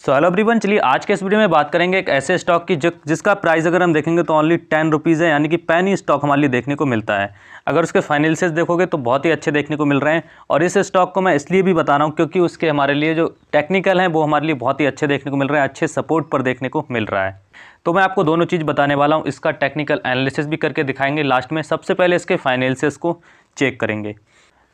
So hello everyone, चलिए आज के इस वीडियो में बात करेंगे एक ऐसे स्टॉक की जिसका प्राइस अगर हम देखेंगे तो ओनली 10 रुपीज़ है, यानी कि पेनी स्टॉक हमारे लिए देखने को मिलता है। अगर उसके फाइनेंशियल्स देखोगे तो बहुत ही अच्छे देखने को मिल रहे हैं, और इस स्टॉक को मैं इसलिए भी बता रहा हूँ क्योंकि उसके हमारे लिए जो टेक्निकल हैं वो हमारे लिए बहुत ही अच्छे देखने को मिल रहे हैं, अच्छे सपोर्ट पर देखने को मिल रहा है। तो मैं आपको दोनों चीज़ बताने वाला हूँ, इसका टेक्निकल एनालिसिस भी करके दिखाएंगे लास्ट में। सबसे पहले इसके फाइनेंशियल्स को चेक करेंगे।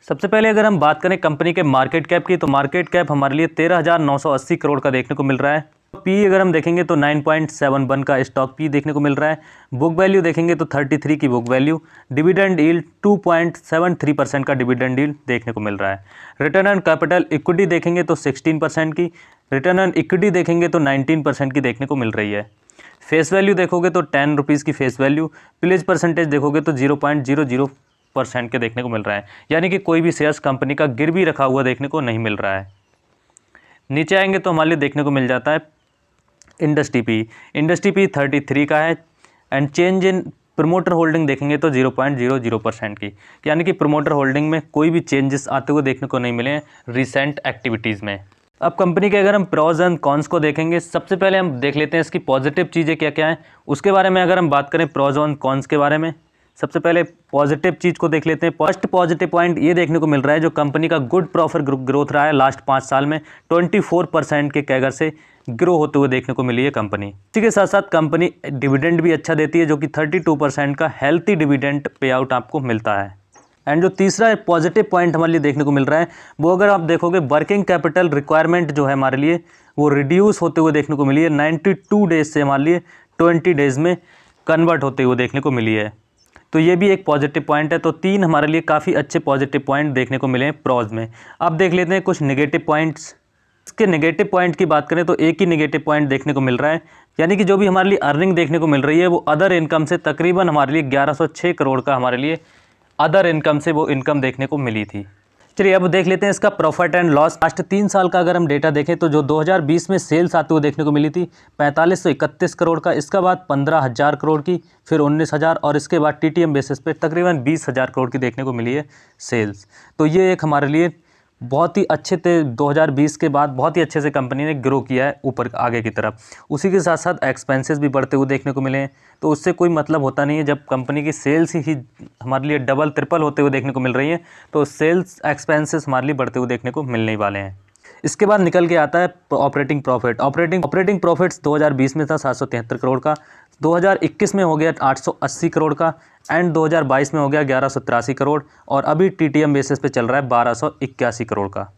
सबसे पहले अगर हम बात करें कंपनी के मार्केट कैप की, तो मार्केट कैप हमारे लिए 13,980 करोड़ का देखने को मिल रहा है। पी अगर हम देखेंगे तो 9.71 का स्टॉक पी देखने को मिल रहा है। बुक वैल्यू देखेंगे तो 33 की बुक वैल्यू। डिविडेंड यील्ड 2.73% का डिविडेंड यील्ड देखने को मिल रहा है। रिटर्न ऑन कैपिटल इक्विटी देखेंगे तो 16% की। रिटर्न ऑन इक्विटी देखेंगे तो 19% की देखने को मिल रही है। फेस वैल्यू देखोगे तो 10 रुपीज़ की फेस वैल्यू। प्लेज परसेंटेज देखोगे तो 0.00% के देखने को मिल रहा है, यानी कि कोई भी शेयर्स कंपनी का गिरवी रखा हुआ देखने को नहीं मिल रहा है। नीचे आएंगे तो हमारे लिए देखने को मिल जाता है इंडस्ट्री पी 33 का है। And change in promoter holding देखेंगे तो 0.00% की, यानी कि प्रमोटर होल्डिंग में कोई भी चेंजेस आते हुए देखने को नहीं मिले हैं रिसेंट एक्टिविटीज़ में। अब कंपनी के अगर हम प्रोज एंड कॉन्स को देखेंगे, सबसे पहले हम देख लेते हैं इसकी पॉजिटिव चीज़ें क्या क्या हैं, उसके बारे में अगर हम बात करें प्रोज एंड कॉन्स के बारे में। सबसे पहले पॉजिटिव चीज़ को देख लेते हैं। फर्स्ट पॉजिटिव पॉइंट ये देखने को मिल रहा है जो कंपनी का गुड प्रॉफिट ग्रोथ रहा है लास्ट 5 साल में, 24% के कैगर से ग्रो होते हुए देखने को मिली है कंपनी। इसी के साथ साथ कंपनी डिविडेंड भी अच्छा देती है, जो कि 32% का हेल्थी डिविडेंड पे आउट आपको मिलता है। एंड जो तीसरा पॉजिटिव पॉइंट हमारे लिए देखने को मिल रहा है वो अगर आप देखोगे वर्किंग कैपिटल रिक्वायरमेंट जो है हमारे लिए वो रिड्यूस होते हुए देखने को मिली है। 92 डेज से हमारे लिए 20 डेज में कन्वर्ट होते हुए देखने को मिली है, तो ये भी एक पॉजिटिव पॉइंट है। तो 3 हमारे लिए काफ़ी अच्छे पॉजिटिव पॉइंट देखने को मिले हैं प्रोज में। अब देख लेते हैं कुछ नेगेटिव पॉइंट्स। इसके नेगेटिव पॉइंट की बात करें तो एक ही नेगेटिव पॉइंट देखने को मिल रहा है, यानी कि जो भी हमारे लिए अर्निंग देखने को मिल रही है वो अदर इनकम से तकरीबन हमारे लिए 1106 करोड़ का हमारे लिए अदर इनकम से वो इनकम देखने को मिली थी। चलिए अब देख लेते हैं इसका प्रॉफिट एंड लॉस। लास्ट 3 साल का अगर हम डेटा देखें तो जो 2020 में सेल्स आते हुए देखने को मिली थी 4531 करोड़ का, इसके बाद 15,000 करोड़ की, फिर 19,000, और इसके बाद टीटीएम बेसिस पे तकरीबन 20,000 करोड़ की देखने को मिली है सेल्स। तो ये एक हमारे लिए बहुत ही अच्छे थे। 2020 के बाद बहुत ही अच्छे से कंपनी ने ग्रो किया है ऊपर आगे की तरफ। उसी के साथ साथ एक्सपेंसेस भी बढ़ते हुए देखने को मिले हैं, तो उससे कोई मतलब होता नहीं है। जब कंपनी की सेल्स ही हमारे लिए डबल ट्रिपल होते हुए देखने को मिल रही हैं तो सेल्स एक्सपेंसेस हमारे लिए बढ़ते हुए देखने को मिलने वाले हैं। इसके बाद निकल के आता है ऑपरेटिंग प्रॉफिट। ऑपरेटिंग प्रॉफिट्स 2020 में था 773 करोड़ का, 2021 में हो गया 880 करोड़ का, एंड 2022 में हो गया 1183 करोड़, और अभी टीटीएम बेसिस पे चल रहा है 1281 करोड़ का।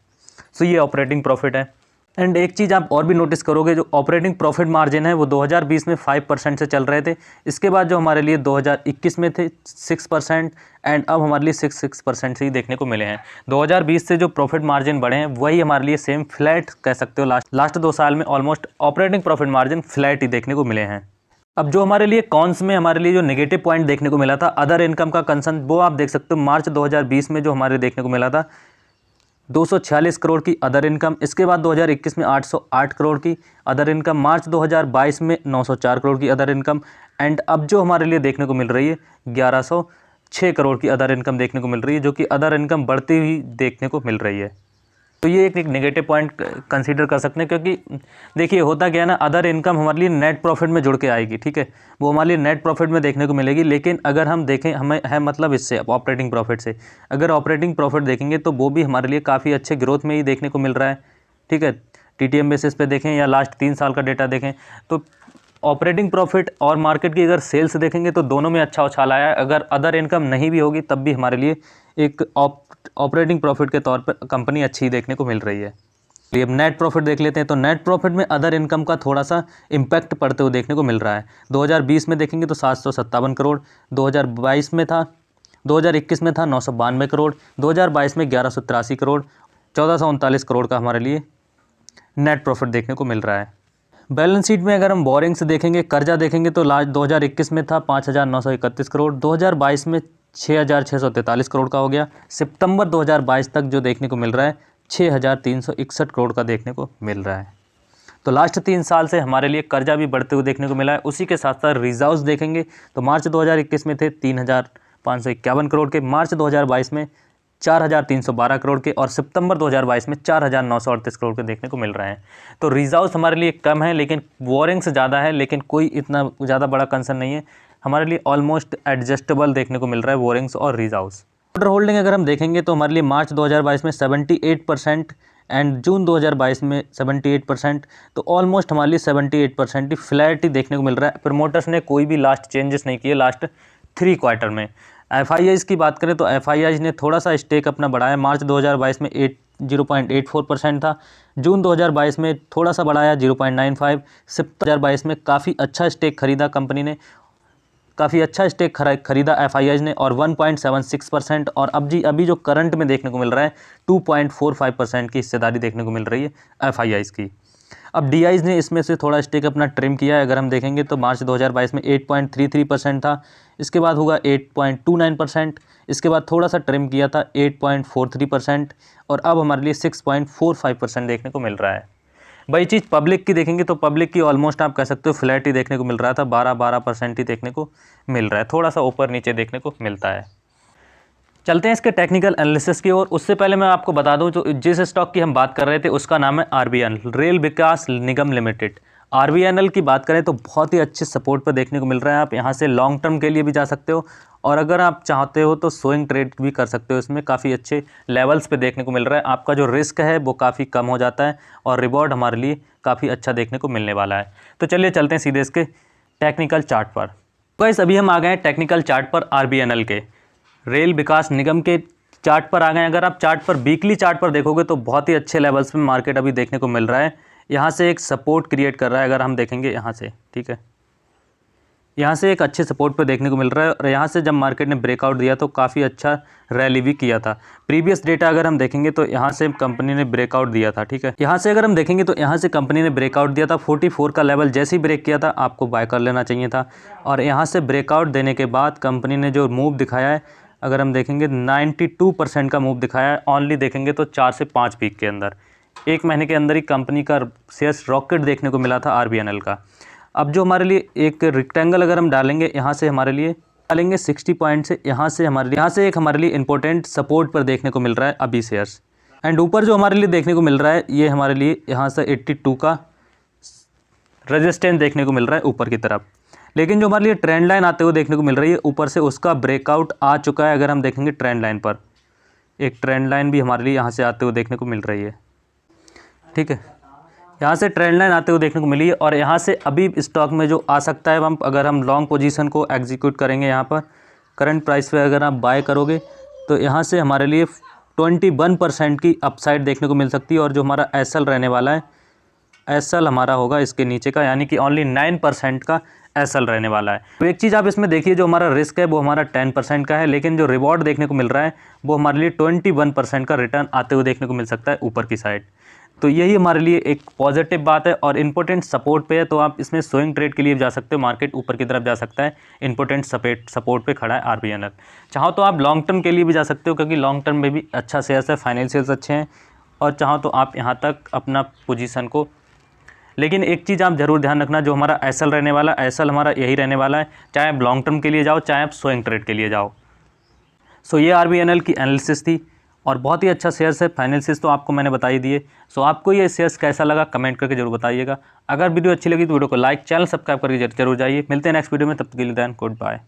सो ये ऑपरेटिंग प्रॉफिट है। एंड एक चीज़ आप और भी नोटिस करोगे, जो ऑपरेटिंग प्रॉफिट मार्जिन है वो 2020 में 5% से चल रहे थे, इसके बाद जो हमारे लिए 2021 में थे 6%, एंड अब हमारे लिए 6% से ही देखने को मिले हैं। 2020 से जो प्रॉफिट मार्जिन बढ़े हैं वही हमारे लिए सेम फ्लैट कह सकते हो। लास्ट 2 साल में almost operating profit margin flat ही देखने को मिले हैं। अब जो हमारे लिए कॉन्स में हमारे लिए जो नेगेटिव पॉइंट देखने को मिला था अदर इनकम का कंसर्न, वो आप देख सकते हो मार्च 2020 में जो हमारे देखने को मिला था 246 करोड़ की अदर इनकम, इसके बाद 2021 में 808 करोड़ की अदर इनकम, मार्च 2022 में 904 करोड़ की अदर इनकम, एंड अब जो हमारे लिए देखने को मिल रही है 1106 करोड़ की अदर इनकम देखने को मिल रही है, जो कि अदर इनकम बढ़ती हुई देखने को मिल रही है। तो ये एक नेगेटिव पॉइंट कंसीडर कर सकते हैं, क्योंकि देखिए होता क्या है ना, अदर इनकम हमारे लिए नेट प्रॉफिट में जुड़ के आएगी, ठीक है, वो हमारे लिए नेट प्रॉफिट में देखने को मिलेगी। लेकिन अगर हम देखें हमें है मतलब इससे ऑपरेटिंग प्रॉफिट से अगर ऑपरेटिंग प्रॉफिट देखेंगे तो वो भी हमारे लिए काफ़ी अच्छे ग्रोथ में ही देखने को मिल रहा है, ठीक है। टीटीएम बेसिस पे देखें या लास्ट 3 साल का डेटा देखें तो ऑपरेटिंग प्रॉफिट और मार्केट की अगर सेल्स देखेंगे तो दोनों में अच्छा उछाल आया है। अगर अदर इनकम नहीं भी होगी तब भी हमारे लिए एक ऑपरेटिंग प्रॉफिट के तौर पर कंपनी अच्छी देखने को मिल रही है। अब नेट प्रॉफिट देख लेते हैं, तो नेट प्रॉफिट में अदर इनकम का थोड़ा सा इम्पैक्ट पड़ते हुए देखने को मिल रहा है। 2020 में देखेंगे तो 757 करोड़, 2022 में था 2021 में था 992 करोड़, 2022 में 1183 करोड़, 1439 करोड़ का हमारे लिए नेट प्रॉफिट देखने को मिल रहा है। बैलेंस शीट में अगर हम बोरिंग्स देखेंगे, कर्जा देखेंगे तो लास्ट 2021 में था 5,931 करोड़, 2022 में 6,643 करोड़ का हो गया। सितंबर 2022 तक जो देखने को मिल रहा है 6,361 करोड़ का देखने को मिल रहा है। तो लास्ट 3 साल से हमारे लिए कर्जा भी बढ़ते हुए देखने को मिला है। उसी के साथ साथ रिजर्व्स देखेंगे तो मार्च 2021 में थे 3,551 करोड़ के, मार्च 2022 में 4,312 करोड़ के और सितंबर 2022 में 4,938 करोड़ के देखने को मिल रहे हैं। तो रिजर्व्स हमारे लिए कम है लेकिन बोरिंग्स ज़्यादा है, लेकिन कोई इतना ज़्यादा बड़ा कंसर्न नहीं है, हमारे लिए ऑलमोस्ट एडजस्टेबल देखने को मिल रहा है बोरिंग्स और रिजर्व्स। ऑर्डर होल्डिंग अगर हम देखेंगे तो हमारे लिए मार्च 2022 में 78% एंड जून 2022 में 78%, तो ऑलमोस्ट हमारे लिए 78% ही फ्लैट ही देखने को मिल रहा है। प्रमोटर्स ने कोई भी लास्ट चेंजेस नहीं किए लास्ट 3 क्वार्टर में। एफआईआईज की बात करें तो एफआईआईज ने थोड़ा सा स्टेक अपना बढ़ाया, मार्च 2022 में 0.84% था, जून 2022 में थोड़ा सा बढ़ाया 0.95, सितंबर 2022 में काफ़ी अच्छा स्टेक खरीदा कंपनी ने, काफ़ी अच्छा स्टेक खरीदा एफआईआईज ने और 1.76%, और अभी जो करंट में देखने को मिल रहा है 2.45% की हिस्सेदारी देखने को मिल रही है एफआईआईज की। अब डीआईज ने इसमें से थोड़ा स्टेक अपना ट्रिम किया है, अगर हम देखेंगे तो मार्च 2022 में 8.33% था, इसके बाद होगा 8.29%, इसके बाद थोड़ा सा ट्रिम किया था 8.43%, और अब हमारे लिए 6.45% देखने को मिल रहा है। वही चीज़ पब्लिक की देखेंगे तो पब्लिक की ऑलमोस्ट आप कह सकते हो फ्लैट ही देखने को मिल रहा था, 12% ही देखने को मिल रहा है, थोड़ा सा ऊपर नीचे देखने को मिलता है। चलते हैं इसके टेक्निकल एनालिसिस की ओर। उससे पहले मैं आपको बता दूं जो जिस स्टॉक की हम बात कर रहे थे उसका नाम है आरबीएनएल, रेल विकास निगम लिमिटेड। आरबीएनएल की बात करें तो बहुत ही अच्छे सपोर्ट पर देखने को मिल रहा है, आप यहाँ से लॉन्ग टर्म के लिए भी जा सकते हो और अगर आप चाहते हो तो स्विंग ट्रेड भी कर सकते हो, इसमें काफ़ी अच्छे लेवल्स पे देखने को मिल रहा है। आपका जो रिस्क है वो काफ़ी कम हो जाता है और रिवॉर्ड हमारे लिए काफ़ी अच्छा देखने को मिलने वाला है। तो चलिए चलते हैं सीधे इसके टेक्निकल चार्ट पर। गाइस अभी हम आ गए हैं टेक्निकल चार्ट पर आरबीएनएल के, रेल विकास निगम के चार्ट पर आ गए। अगर आप चार्ट पर वीकली चार्ट पर देखोगे तो बहुत ही अच्छे लेवल्स में मार्केट अभी देखने को मिल रहा है। यहाँ से एक सपोर्ट क्रिएट कर रहा है, अगर हम देखेंगे यहाँ से, ठीक है, यहाँ से एक अच्छे सपोर्ट पर देखने को मिल रहा है और यहाँ से जब मार्केट ने ब्रेकआउट दिया तो काफ़ी अच्छा रैली भी किया था। प्रीवियस डेटा अगर हम देखेंगे तो यहाँ से कंपनी ने ब्रेकआउट दिया था, ठीक है, यहाँ से अगर हम देखेंगे तो यहाँ से कंपनी ने ब्रेकआउट दिया था 44 का लेवल, जैसे ही ब्रेक किया था आपको बाय कर लेना चाहिए था। और यहाँ से ब्रेकआउट देने के बाद कंपनी ने जो मूव दिखाया है, अगर हम देखेंगे 92% का मूव दिखाया है, ऑनली देखेंगे तो 4 से 5 वीक के अंदर, 1 महीने के अंदर ही कंपनी का शेयर्स रॉकेट देखने को मिला था आरबीएनएल का। अब जो हमारे लिए एक रेक्टेंगल अगर हम डालेंगे, यहाँ से हमारे लिए डालेंगे 60 पॉइंट से, यहाँ से एक हमारे लिए इंपॉर्टेंट सपोर्ट पर देखने को मिल रहा है अभी शेयर्स, एंड ऊपर जो हमारे लिए देखने को मिल रहा है ये हमारे लिए यहाँ से 82 का रेजिस्टेंस देखने को मिल रहा है ऊपर की तरफ। लेकिन जो हमारे लिए ट्रेंड लाइन आते हुए देखने को मिल रही है ऊपर से, उसका ब्रेकआउट आ चुका है। अगर हम देखेंगे ट्रेंड लाइन पर, एक ट्रेंड लाइन भी हमारे लिए यहाँ से आते हुए देखने को मिल रही है, ठीक है, यहाँ से ट्रेंड लाइन आते हुए देखने को मिली है। और यहाँ से अभी स्टॉक में जो आ सकता है, हम अगर हम लॉन्ग पोजीशन को एग्जीक्यूट करेंगे, यहाँ पर करंट प्राइस पे अगर आप बाय करोगे तो यहाँ से हमारे लिए 21% की अपसाइड देखने को मिल सकती है। और जो हमारा एसएल रहने वाला है, एसएल हमारा होगा इसके नीचे का, यानी कि ओनली 9% का एसएल रहने वाला है। तो एक चीज़ आप इसमें देखिए, जो हमारा रिस्क है वो हमारा 10% का है, लेकिन जो रिवॉर्ड देखने को मिल रहा है वो हमारे लिए 21% का रिटर्न आते हुए देखने को मिल सकता है ऊपर की साइड। तो यही हमारे लिए एक पॉजिटिव बात है और इंपॉर्टेंट सपोर्ट पे है, तो आप इसमें स्विंग ट्रेड के लिए जा सकते हो, मार्केट ऊपर की तरफ जा सकता है, इंपॉर्टेंट सपोर्ट पे खड़ा है आरबीएनएल। चाहो तो आप लॉन्ग टर्म के लिए भी जा सकते हो, क्योंकि लॉन्ग टर्म में भी अच्छा शेयर्स है, फाइनेंशियल्स अच्छे हैं, और चाहो तो आप यहाँ तक अपना पोजीशन को, लेकिन एक चीज़ आप ज़रूर ध्यान रखना, जो हमारा एसएल रहने वाला, एसएल हमारा यही रहने वाला है, चाहे आप लॉन्ग टर्म के लिए जाओ चाहे आप स्विंग ट्रेड के लिए जाओ। सो ये आरबीएनएल की एनालिसिस थी और बहुत ही अच्छा शेयर्स है, फाइनेंसिस तो आपको मैंने बता ही दिए। सो आपको ये शेयर्स कैसा लगा कमेंट करके जरूर बताइएगा। अगर वीडियो अच्छी लगी तो वीडियो को लाइक, चैनल सब्सक्राइब करके जरूर जाइए। मिलते हैं नेक्स्ट वीडियो में, तब तक के लिए गुड बाय।